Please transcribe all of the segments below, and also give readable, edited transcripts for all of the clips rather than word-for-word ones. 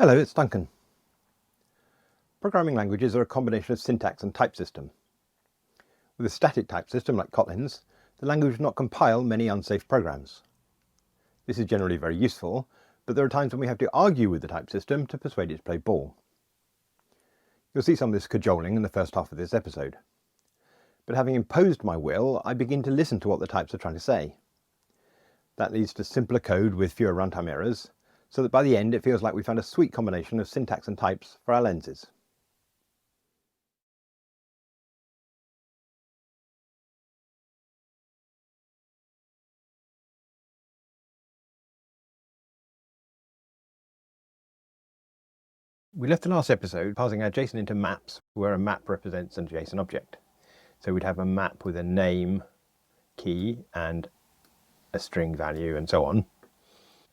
Hello, it's Duncan. Programming languages are a combination of syntax and type system. With a static type system like Kotlin's, the language will not compile many unsafe programs. This is generally very useful, but there are times when we have to argue with the type system to persuade it to play ball. You'll see some of this cajoling in the first half of this episode. But having imposed my will, I begin to listen to what the types are trying to say. That leads to simpler code with fewer runtime errors, so that by the end it feels like we found a sweet combination of syntax and types for our lenses. We left the last episode parsing our JSON into maps, where a map represents a JSON object. So we'd have a map with a name, key, and a string value, and so on.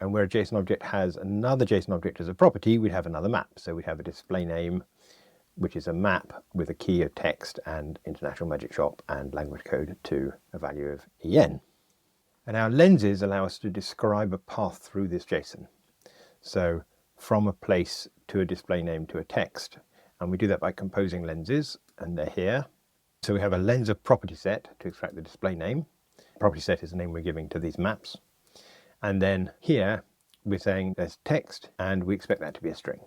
And where a JSON object has another JSON object as a property, we'd have another map. So we'd have a display name, which is a map with a key of text and international magic shop and language code to a value of EN. And our lenses allow us to describe a path through this JSON. So from a place to a display name to a text. And we do that by composing lenses, and they're here. So we have a lens of PropertySet to extract the display name. PropertySet is the name we're giving to these maps. And then here we're saying there's text and we expect that to be a string.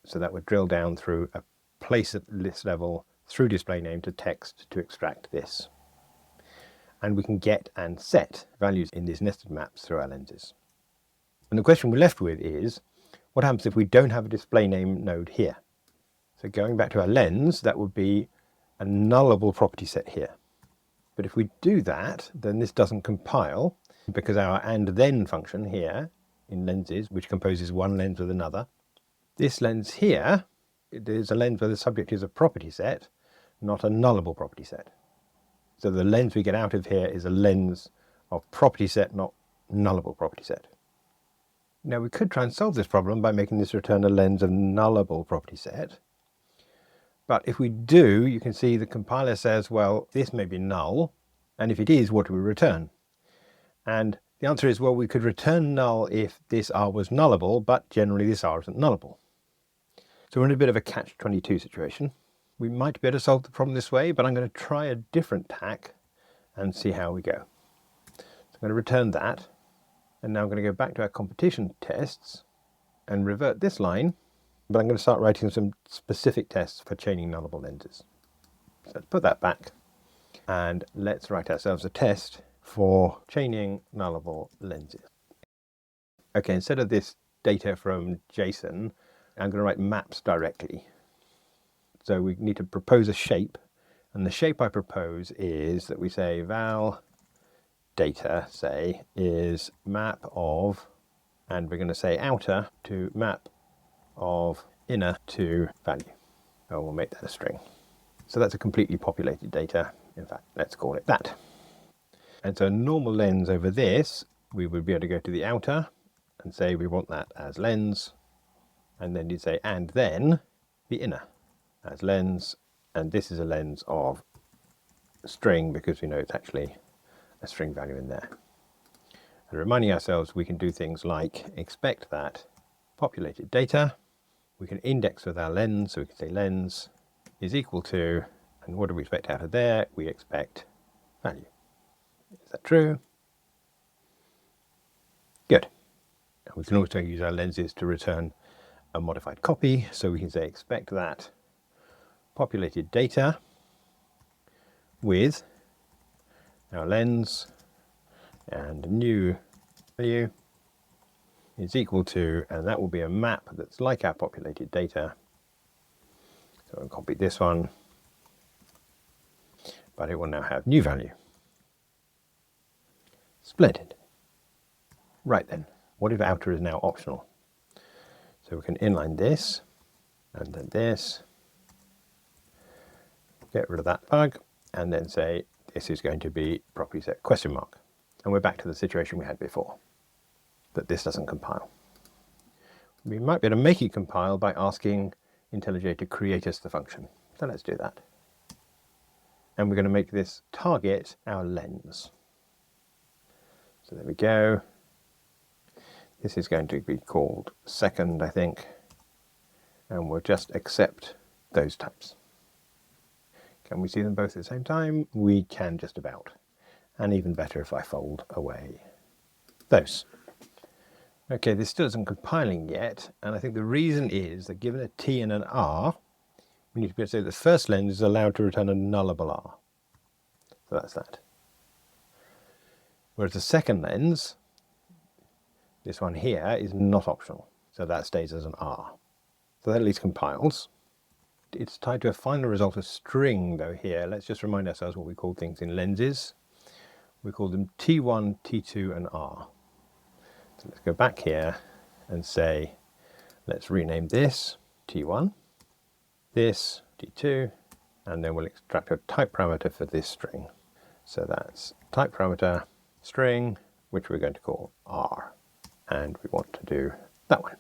So that would drill down through a place at list level through display name to text to extract this. And we can get and set values in these nested maps through our lenses. And the question we're left with is, what happens if we don't have a display name node here? So going back to our lens, that would be a nullable property set here. But if we do that, then this doesn't compile, because our and then function here in lenses, which composes one lens with another, this lens here, it is a lens where the subject is a property set, not a nullable property set. So the lens we get out of here is a lens of property set, not nullable property set. Now we could try and solve this problem by making this return a lens of nullable property set. But if we do, you can see the compiler says, well, this may be null, and if it is, what do we return? And the answer is, well, we could return null if this R was nullable, but generally this R isn't nullable. So we're in a bit of a catch-22 situation. We might be able to solve the problem this way, but I'm going to try a different tack and see how we go. So I'm going to return that, and now I'm going to go back to our competition tests and revert this line, but I'm going to start writing some specific tests for chaining nullable lenses. So let's put that back, and let's write ourselves a test for chaining nullable lenses. Okay, instead of this data from JSON, I'm going to write maps directly. So we need to propose a shape, and the shape I propose is that we say val data, say, is map of, and we're going to say outer to map of inner to value. Oh, we'll make that a string. So that's a completely populated data. In fact, let's call it that. And so a normal lens over this, we would be able to go to the outer and say we want that as lens, and then you'd say and then the inner as lens, and this is a lens of string because we know it's actually a string value in there. And reminding ourselves we can do things like expect that populated data, we can index with our lens, so we can say lens is equal to, and what do we expect out of there? We expect value. Is that true? Good. And we can also use our lenses to return a modified copy, so we can say expect that populated data with our lens and a new value is equal to, and that will be a map that's like our populated data. So I'll copy this one, but it will now have new value. Splendid. Right then, what if outer is now optional? So we can inline this, and then this, get rid of that bug, and then say this is going to be property set question mark. And we're back to the situation we had before, that this doesn't compile. We might be able to make it compile by asking IntelliJ to create us the function. So let's do that. And we're going to make this target our lens. So there we go. This is going to be called second, I think. and we'll just accept those types. Can we see them both at the same time? We can just about. And even better if I fold away those. Okay, this still isn't compiling yet, and I think the reason is that given a T and an R, we need to be able to say the first lens is allowed to return a nullable R. So that's that. Whereas the second lens, this one here, is not optional. So that stays as an R. So that at least compiles. It's tied to a final result, a string though here. Let's just remind ourselves what we call things in lenses. We call them T1, T2 and R. So let's go back here and say, let's rename this T1, this T2, and then we'll extract a type parameter for this string. So that's type parameter string, which we're going to call R. And we want to do that one.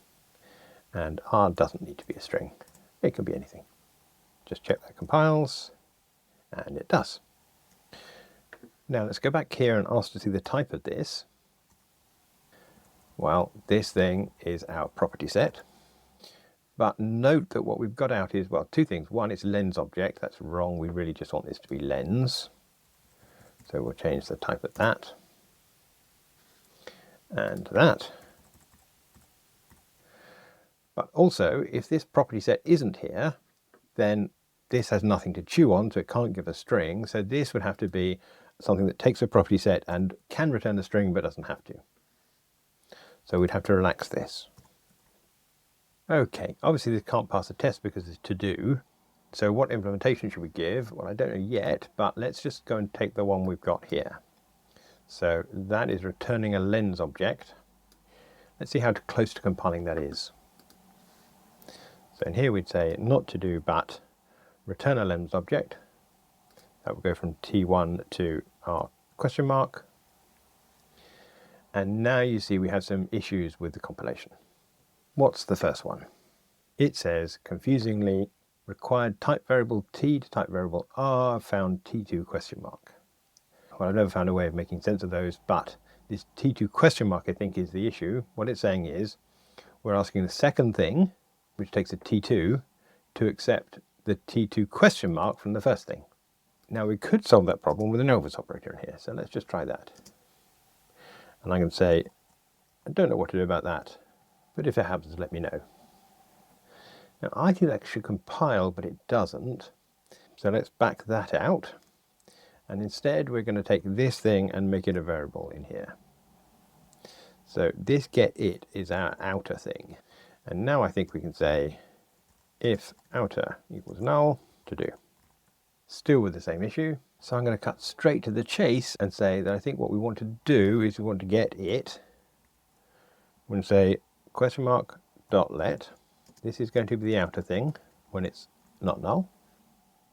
And R doesn't need to be a string. It can be anything. Just check that compiles, and it does. Now let's go back here and ask to see the type of this. Well, this thing is our property set. But note that what we've got out is, well, two things. One, it's lens object. That's wrong. We really just want this to be lens. So we'll change the type of that. And that. But also, if this property set isn't here, then this has nothing to chew on, so it can't give a string. So this would have to be something that takes a property set and can return a string, but doesn't have to. So we'd have to relax this. Okay, obviously this can't pass the test because it's TODO. So what implementation should we give? Well, I don't know yet, but let's just go and take the one we've got here. So that is returning a lens object. Let's see how close to compiling that is. So in here we'd say not TODO, but return a lens object. That will go from T1 to our question mark. And now you see we have some issues with the compilation. What's the first one? It says, confusingly, required type variable T to type variable R found T2 question mark. Well, I've never found a way of making sense of those, but this T2 question mark I think is the issue. What it's saying is, we're asking the second thing, which takes a T2, to accept the T2 question mark from the first thing. Now we could solve that problem with an else operator in here, so let's just try that. And I'm going to say, I don't know what to do about that, but if it happens, let me know. Now I think that should compile, but it doesn't. So let's back that out. And instead we're going to take this thing and make it a variable in here. So this getIt is our outer thing. And now I think we can say if outer equals null, TODO. Still with the same issue. So I'm going to cut straight to the chase and say that I think what we want to do is we want to get it. We're going to say question mark dot let. This is going to be the outer thing when it's not null.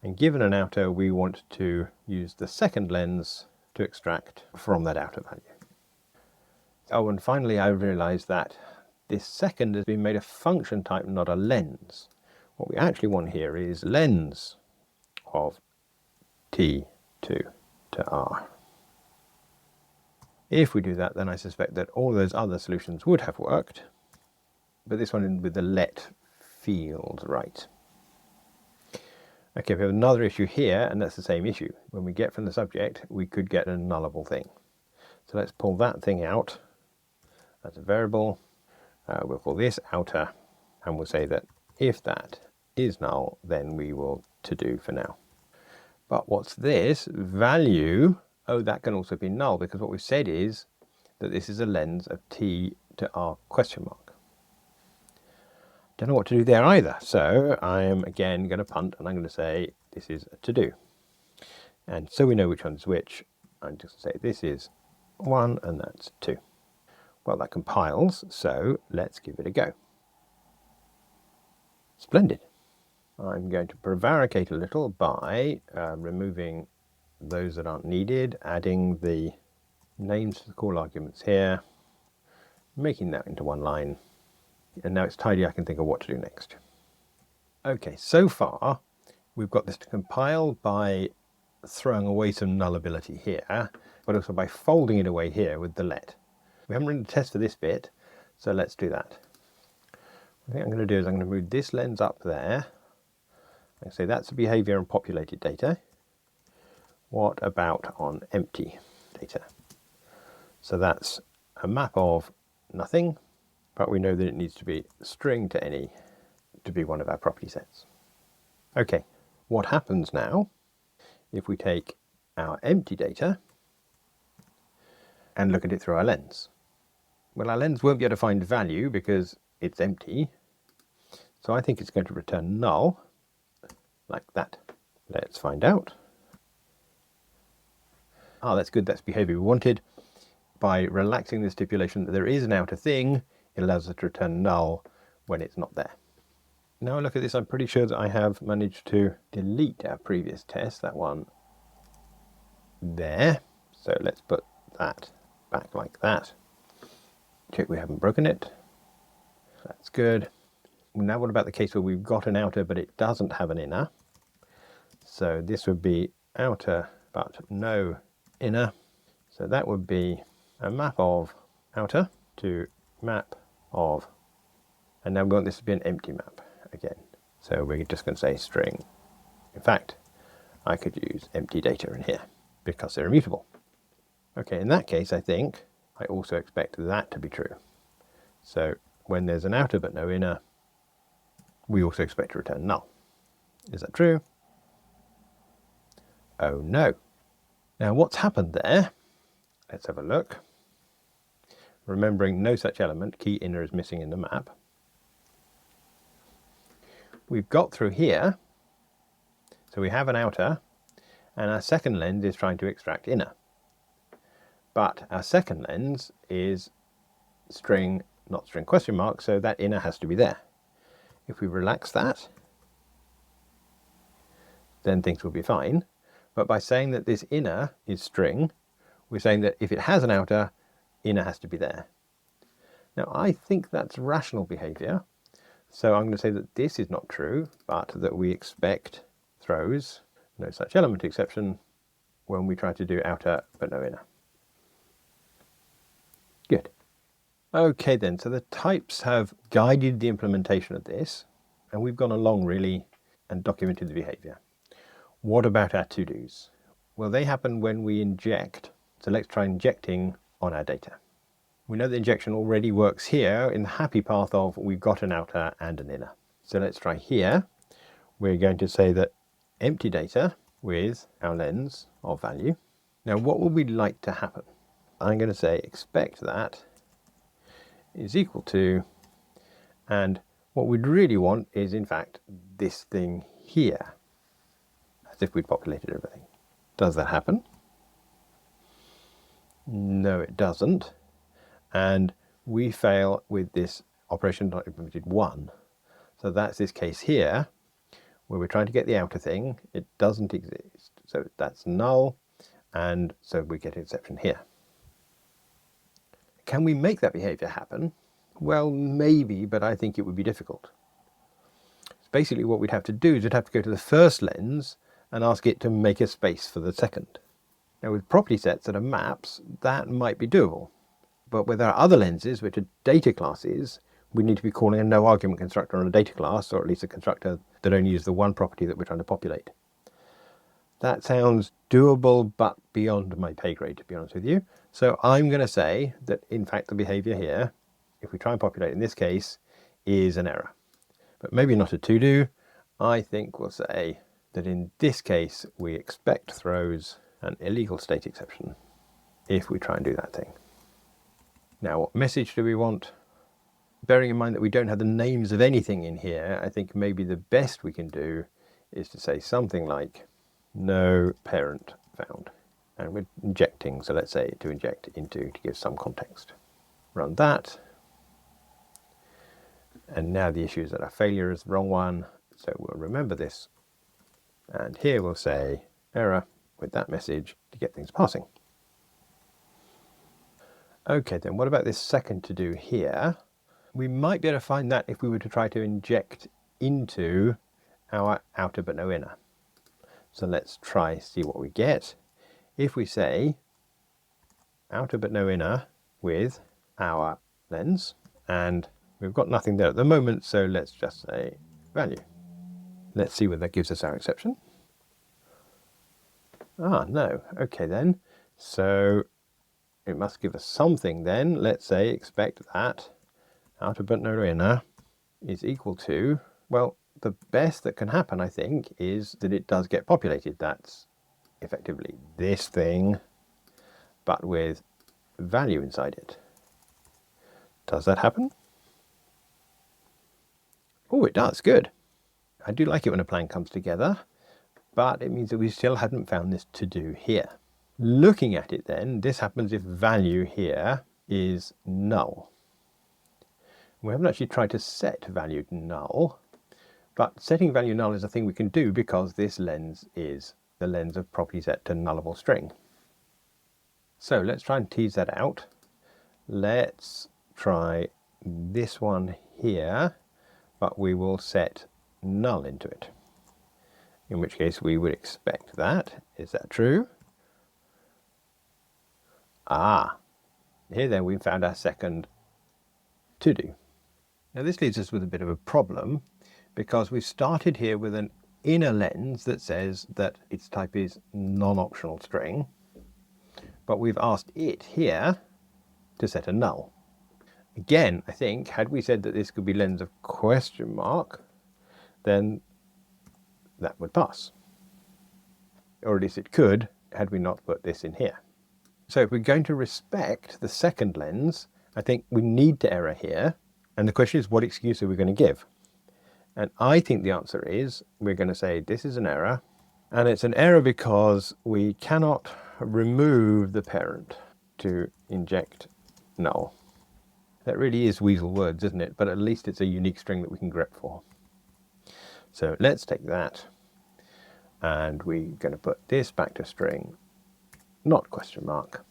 And given an outer, we want to use the second lens to extract from that outer value. Oh, and finally I realized that this second has been made a function type, not a lens. What we actually want here is lens of T2 to R. If we do that, then I suspect that all those other solutions would have worked, but this one with the let feels right. Okay, we have another issue here, and that's the same issue. When we get from the subject, we could get a nullable thing. So let's pull that thing out as a variable. We'll call this outer, and we'll say that if that is null, then we will TODO for now. But what's this? Value, oh, that can also be null, because what we've said is that this is a lens of T to R question mark. Don't know what to do there either, so I am again going to punt, and I'm going to say this is a TODO. And so we know which one's which, I'm just going to say this is 1 and that's 2. Well, that compiles, so let's give it a go. Splendid. I'm going to prevaricate a little by removing those that aren't needed, adding the names to the call arguments here, making that into one line. And now it's tidy, I can think of what to do next. Okay, so far we've got this to compile by throwing away some nullability here, but also by folding it away here with the let. We haven't written a test for this bit, so let's do that. I think I'm going to do is I'm going to move this lens up there. I say that's the behavior on populated data. What about on empty data? So that's a map of nothing, but we know that it needs to be string to any to be one of our property sets. Okay, what happens now if we take our empty data and look at it through our lens? Well, our lens won't be able to find value because it's empty. So I think it's going to return null, like that. Let's find out. Ah, that's good, that's behavior we wanted. By relaxing the stipulation that there is an outer thing, it allows us to return null when it's not there. Now I look at this, I'm pretty sure that I have managed to delete our previous test, that one there. So let's put that back like that. Check we haven't broken it. That's good. Now what about the case where we've got an outer but it doesn't have an inner? So this would be outer but no inner. So that would be a map of outer to map of, and now we want this to be an empty map again. So we're just going to say string. In fact, I could use empty data in here because they're immutable. Okay, in that case, I think I also expect that to be true. So when there's an outer but no inner, we also expect to return null. Is that true? Oh no. Now what's happened there? Let's have a look. Remembering no such element, key inner is missing in the map. We've got through here, so we have an outer, and our second lens is trying to extract inner. But our second lens is string, not string question mark, so that inner has to be there. If we relax that, then things will be fine. But by saying that this inner is string, we're saying that if it has an outer, inner has to be there. Now I think that's rational behavior. So I'm going to say that this is not true, but that we expect throws, no such element exception, when we try to do outer but no inner. Good. Okay then, so the types have guided the implementation of this, and we've gone along really and documented the behavior. What about our to-dos? Well, they happen when we inject. So let's try injecting on our data. We know the injection already works here in the happy path of we've got an outer and an inner. So let's try here. We're going to say that empty data with our lens of value. Now what would we like to happen? I'm going to say expect that is equal to, and what we'd really want is in fact this thing here, as if we'd populated everything. Does that happen? No, it doesn't. And we fail with this operation not implemented 1. So that's this case here, where we're trying to get the outer thing. It doesn't exist. So that's null, and so we get an exception here. Can we make that behavior happen? Well, maybe, but I think it would be difficult. So basically what we'd have to do is we'd have to go to the first lens and ask it to make a space for the second. Now with property sets that are maps, that might be doable. But with our other lenses, which are data classes, we need to be calling a no argument constructor on a data class, or at least a constructor that only uses the one property that we're trying to populate. That sounds doable, but beyond my pay grade, to be honest with you. So I'm going to say that, in fact, the behavior here, if we try and populate in this case, is an error. But maybe not a to-do. I think we'll say that in this case, we expect throws an illegal state exception if we try and do that thing. Now, what message do we want? Bearing in mind that we don't have the names of anything in here, I think maybe the best we can do is to say something like no parent found. And we're injecting, so let's say to inject into to give some context. Run that. And now the issue is that our failure is the wrong one, so we'll remember this. And here we'll say error with that message to get things passing. Okay, then what about this second to do here? We might be able to find that if we were to try to inject into our outer but no inner. So let's try see what we get. If we say outer but no inner with our lens, and We've got nothing there at the moment, so let's just say value. Let's see whether that gives us our exception. Ah, no. Okay then. So it must give us something then. Let's say expect that outer but no inner is equal to, well, the best that can happen, I think, is that it does get populated. That's effectively this thing, but with value inside it. Does that happen? Oh, it does. Good. I do like it when a plan comes together, but it means that we still hadn't found this to do here. Looking at it then, this happens if value here is null. We haven't actually tried to set value null, but setting value null is a thing we can do because this lens is the lens of PropertySet to nullable string. So let's try and tease that out. Let's try this one here, but we will set null into it. In which case we would expect that. Is that true? Ah, here then we found our second to-do. Now this leaves us with a bit of a problem because we've started here with an inner lens that says that its type is non-optional string, but we've asked it here to set a null. Again, I think, had we said that this could be lens of question mark, then that would pass. Or at least it could, had we not put this in here. So if we're going to respect the second lens, I think we need to error here. And the question is, what excuse are we going to give? And I think the answer is, we're going to say this is an error. And it's an error because we cannot remove the parent to inject null. That really is weasel words, isn't it? But at least it's a unique string that we can grep for. So let's take that. And we're going to put this back to string, not question mark.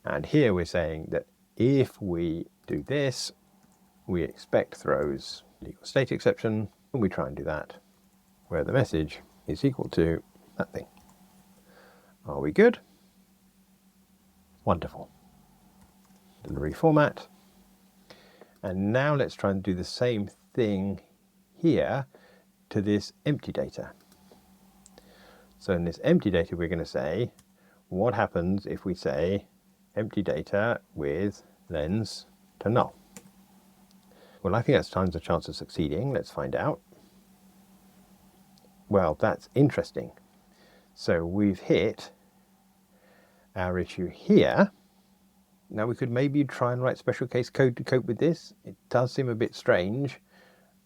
And here we're saying that if we do this, we expect throws legal state exception, and we try and do that where the message is equal to that thing. Are we good? Wonderful. And reformat. And now let's try and do the same thing here to this empty data. So in this empty data, we're going to say, what happens if we say empty data with lens to null? Well, I think that's times the chance of succeeding. Let's find out. Well, that's interesting. So we've hit our issue here. Now we could maybe try and write special case code to cope with this. It does seem a bit strange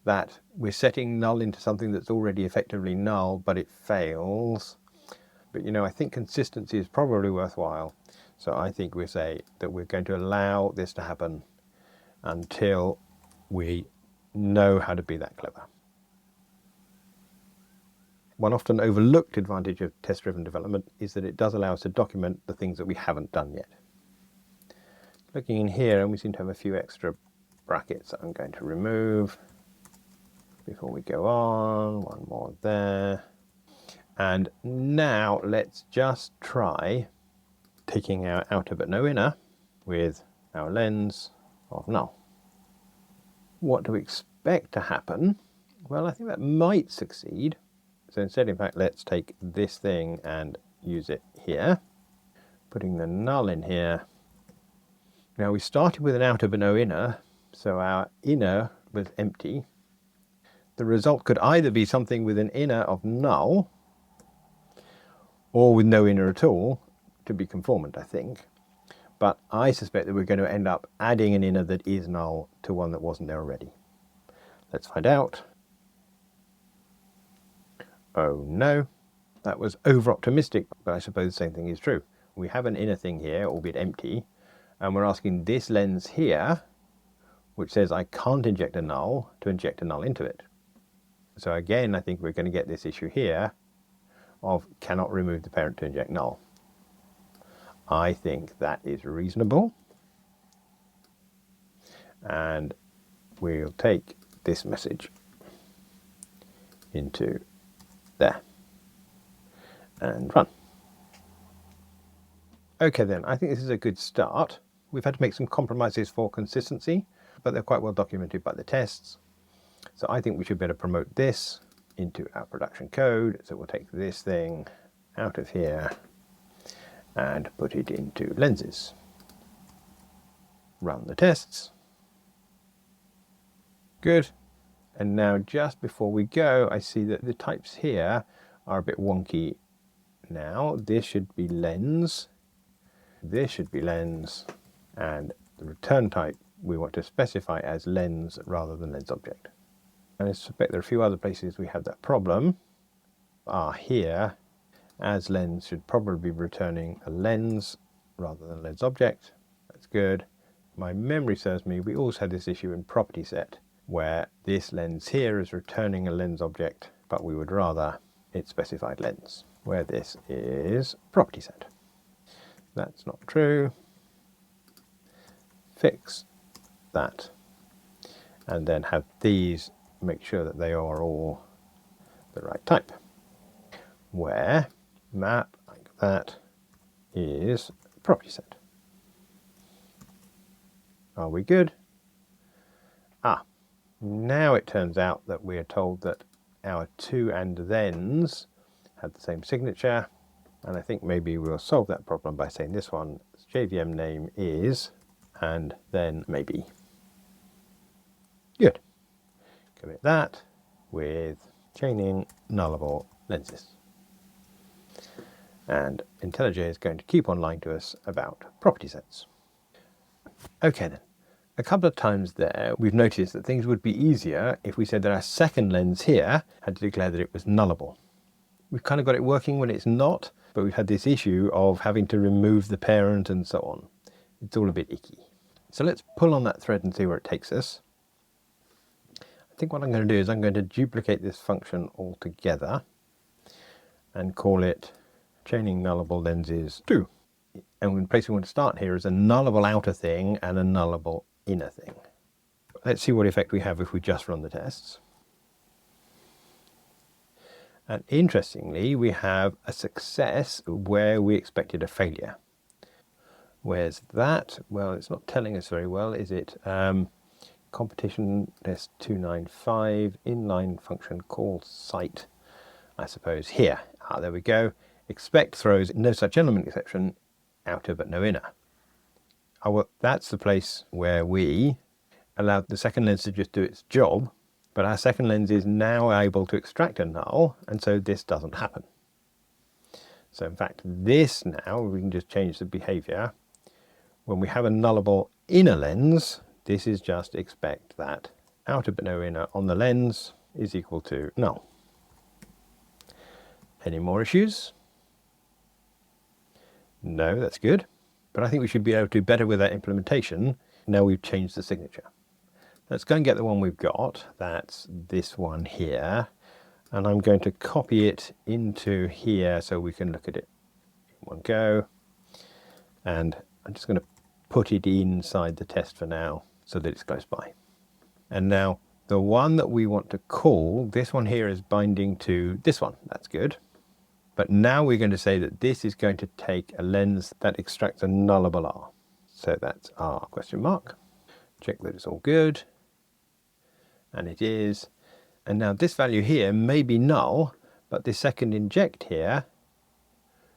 that we're setting null into something that's already effectively null, but it fails. But you know, I think consistency is probably worthwhile. So I think we say that we're going to allow this to happen until we know how to be that clever. One often overlooked advantage of test-driven development is that it does allow us to document the things that we haven't done yet. Looking in here, and we seem to have a few extra brackets that I'm going to remove before we go on. One more there. And now let's just try taking our outer but no inner with our lens of null. What do we expect to happen? Well, I think that might succeed. So instead, in fact, let's take this thing and use it here, putting the null in here. Now we started with an outer but no inner, so our inner was empty. The result could either be something with an inner of null or with no inner at all, to be conformant, I think. But I suspect that we're going to end up adding an inner that is null to one that wasn't there already. Let's find out. Oh no, that was over-optimistic, but I suppose the same thing is true. We have an inner thing here, albeit empty, and we're asking this lens here, which says I can't inject a null, to inject a null into it. So again, I think we're going to get this issue here of cannot remove the parent to inject null. I think that is reasonable. And we'll take this message into there and run. Okay then, I think this is a good start. We've had to make some compromises for consistency, but they're quite well documented by the tests. So I think we should better promote this into our production code. So we'll take this thing out of here and put it into lenses. Run the tests. Good. And now just before we go, I see that the types here are a bit wonky now. This should be lens. This should be lens. And the return type we want to specify as lens rather than lens object. And I suspect there are a few other places we have that problem. Here, as lens should probably be returning a lens rather than lens object. That's good. My memory serves me, we also had this issue in PropertySet where this lens here is returning a lens object, but we would rather it specified lens, where this is PropertySet. That's not true. Fix that. And then have these, make sure that they are all the right type. Where map like that is PropertySet. Are we good? Now it turns out that we are told that our to and thens had the same signature, and I think maybe we'll solve that problem by saying this one's JVM name is, and then maybe. Good. Commit that with chaining nullable lenses. And IntelliJ is going to keep on lying to us about property sets. Okay then. A couple of times there, we've noticed that things would be easier if we said that our second lens here had to declare that it was nullable. We've kind of got it working when it's not, but we've had this issue of having to remove the parent and so on. It's all a bit icky. So let's pull on that thread and see where it takes us. I think what I'm going to do is I'm going to duplicate this function altogether and call it chaining nullable lenses 2. And the place we want to start here is a nullable outer thing and a nullable inner thing. Let's see what effect we have if we just run the tests. And interestingly, we have a success where we expected a failure. Where's that? Well, it's not telling us very well, is it? Competition test 295, inline function call site, I suppose here. There we go. Expect throws no such element exception, outer but no inner. Well, that's the place where we allowed the second lens to just do its job, but our second lens is now able to extract a null, and so this doesn't happen. So in fact, this now, we can just change the behavior. When we have a nullable inner lens, this is just expect that outer but no inner on the lens is equal to null. Any more issues? No, that's good. But I think we should be able to do better with that implementation. Now we've changed the signature. Let's go and get the one we've got. That's this one here. And I'm going to copy it into here so we can look at it in one go. And I'm just going to put it inside the test for now so that it's close by. And now the one that we want to call, this one here is binding to this one. That's good. But now we're going to say that this is going to take a lens that extracts a nullable R. So that's R question mark. Check that it's all good. And it is. And now this value here may be null, but this second inject here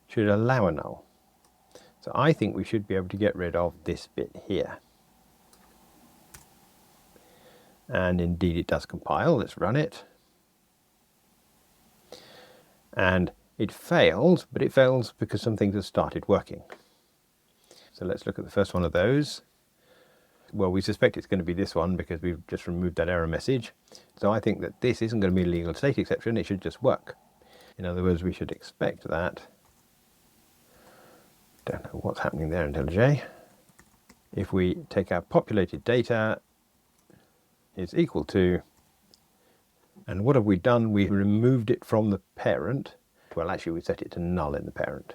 should allow a null. So I think we should be able to get rid of this bit here. And indeed it does compile. Let's run it. And it failed, but it fails because some things have started working. So let's look at the first one of those. Well, we suspect it's going to be this one because we've just removed that error message. So I think that this isn't going to be a legal state exception, it should just work. In other words, we should expect that. Don't know what's happening there, IntelliJ. If we take our populated data is equal to, and what have we done? We removed it from the parent. Well, actually we set it to null in the parent.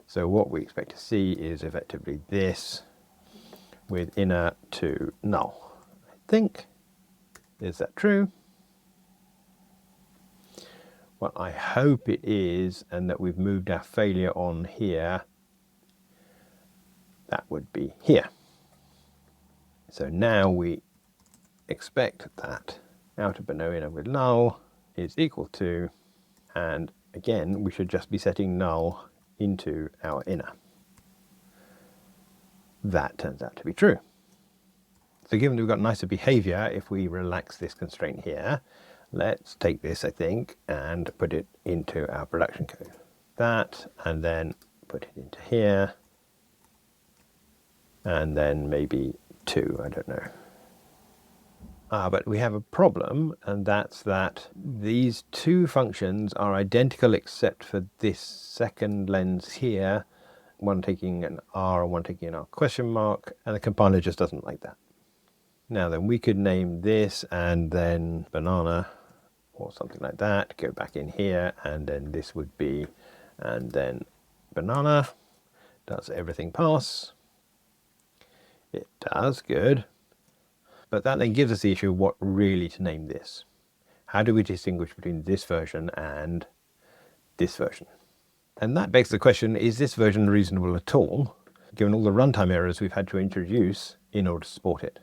So what we expect to see is effectively this with inner to null. I think. Is that true? Well, I hope it is, and that we've moved our failure on here. That would be here. So now we expect that outer but no inner with null is equal to, and again we should just be setting null into our inner. That turns out to be true. So given that we've got nicer behavior, if we relax this constraint here, let's take this, I think, and put it into our production code. That, and then put it into here, and then maybe 2, I don't know. But we have a problem, and that's that these two functions are identical except for this second lens here, one taking an R and one taking an R question mark, and the compiler just doesn't like that. Now then, we could name this and then banana or something like that, go back in here, and then this would be, and then banana. Does everything pass? It does, good. But that then gives us the issue of what really to name this. How do we distinguish between this version and this version? And that begs the question, is this version reasonable at all, given all the runtime errors we've had to introduce in order to support it?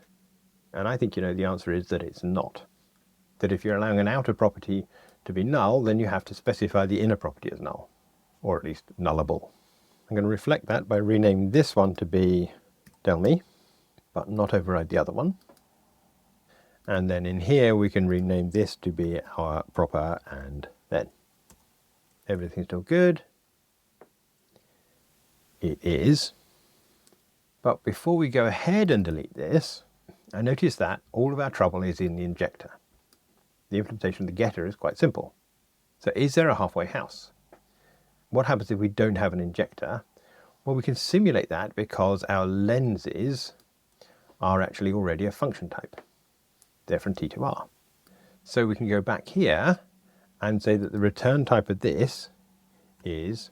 And I think, the answer is that it's not. That if you're allowing an outer property to be null, then you have to specify the inner property as null, or at least nullable. I'm going to reflect that by renaming this one to be delme, but not override the other one. And then in here we can rename this to be our proper, and then everything's still good. It is. But before we go ahead and delete this, I notice that all of our trouble is in the injector. The implementation of the getter is quite simple. So is there a halfway house? What happens if we don't have an injector? Well, we can simulate that because our lenses are actually already a function type. They're from T to R. So we can go back here and say that the return type of this is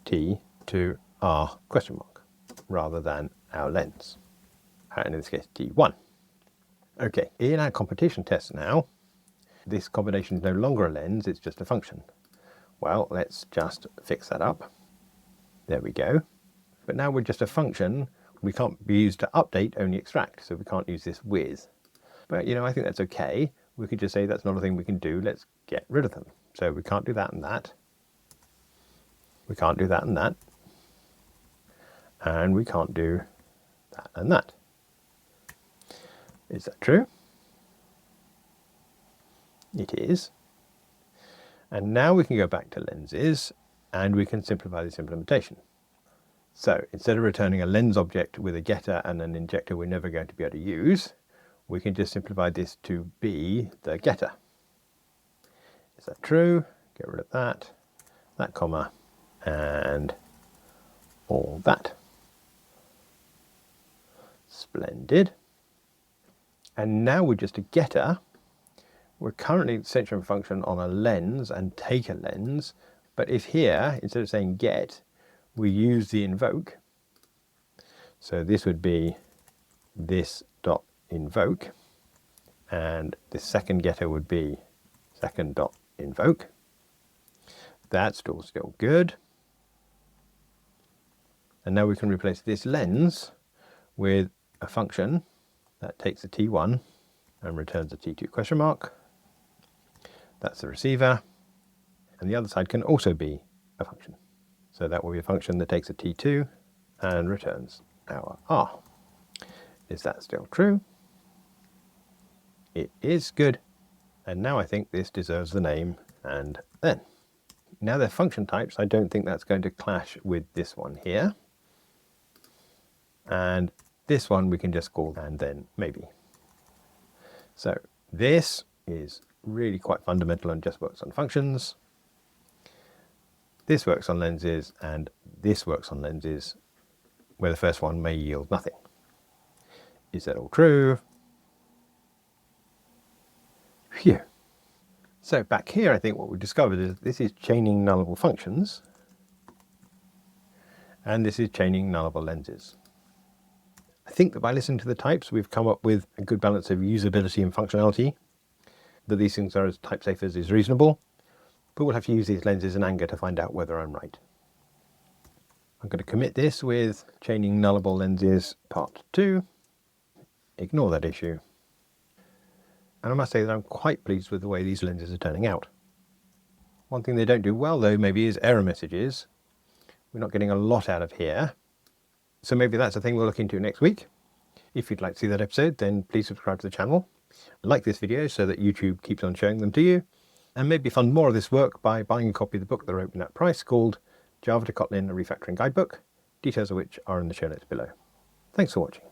T to R question mark, rather than our lens, and in this case T1. Okay, in our competition test now, this combination is no longer a lens, it's just a function. Well, let's just fix that up. There we go. But now we're just a function. We can't be used to update, only extract, so we can't use this with. But I think that's okay. We could just say that's not a thing we can do, let's get rid of them. So we can't do that and that. We can't do that and that. And we can't do that and that. Is that true? It is. And now we can go back to lenses and we can simplify this implementation. So instead of returning a lens object with a getter and an injector we're never going to be able to use, we can just simplify this to be the getter. Is that true? Get rid of that comma, and all that. Splendid. And now we're just a getter. We're currently centering a function on a lens and take a lens, but if here, instead of saying get, we use the invoke, so this would be this dot invoke, and the second getter would be second dot invoke. That's still good. And now we can replace this lens with a function that takes a T1 and returns a T2 question mark. That's the receiver. And the other side can also be a function. So that will be a function that takes a T2 and returns our R. Is that still true? It is, good. And now I think this deserves the name and then. Now they're function types, I don't think that's going to clash with this one here. And this one we can just call and then maybe. So this is really quite fundamental and just works on functions. This works on lenses and this works on lenses, where the first one may yield nothing. Is that all true? Phew. So back here, I think what we discovered is this is chaining nullable functions, and this is chaining nullable lenses. I think that by listening to the types, we've come up with a good balance of usability and functionality, that these things are as type safe as is reasonable, but we'll have to use these lenses in anger to find out whether I'm right. I'm going to commit this with chaining nullable lenses part 2. Ignore that issue. and I must say that I'm quite pleased with the way these lenses are turning out. One thing they don't do well though maybe is error messages. We're not getting a lot out of here, so maybe that's a thing we'll look into next week. If you'd like to see that episode, then please subscribe to the channel, like this video so that YouTube keeps on showing them to you, and maybe fund more of this work by buying a copy of the book that I wrote in that price called Java to Kotlin, a Refactoring Guidebook, details of which are in the show notes below. Thanks for watching.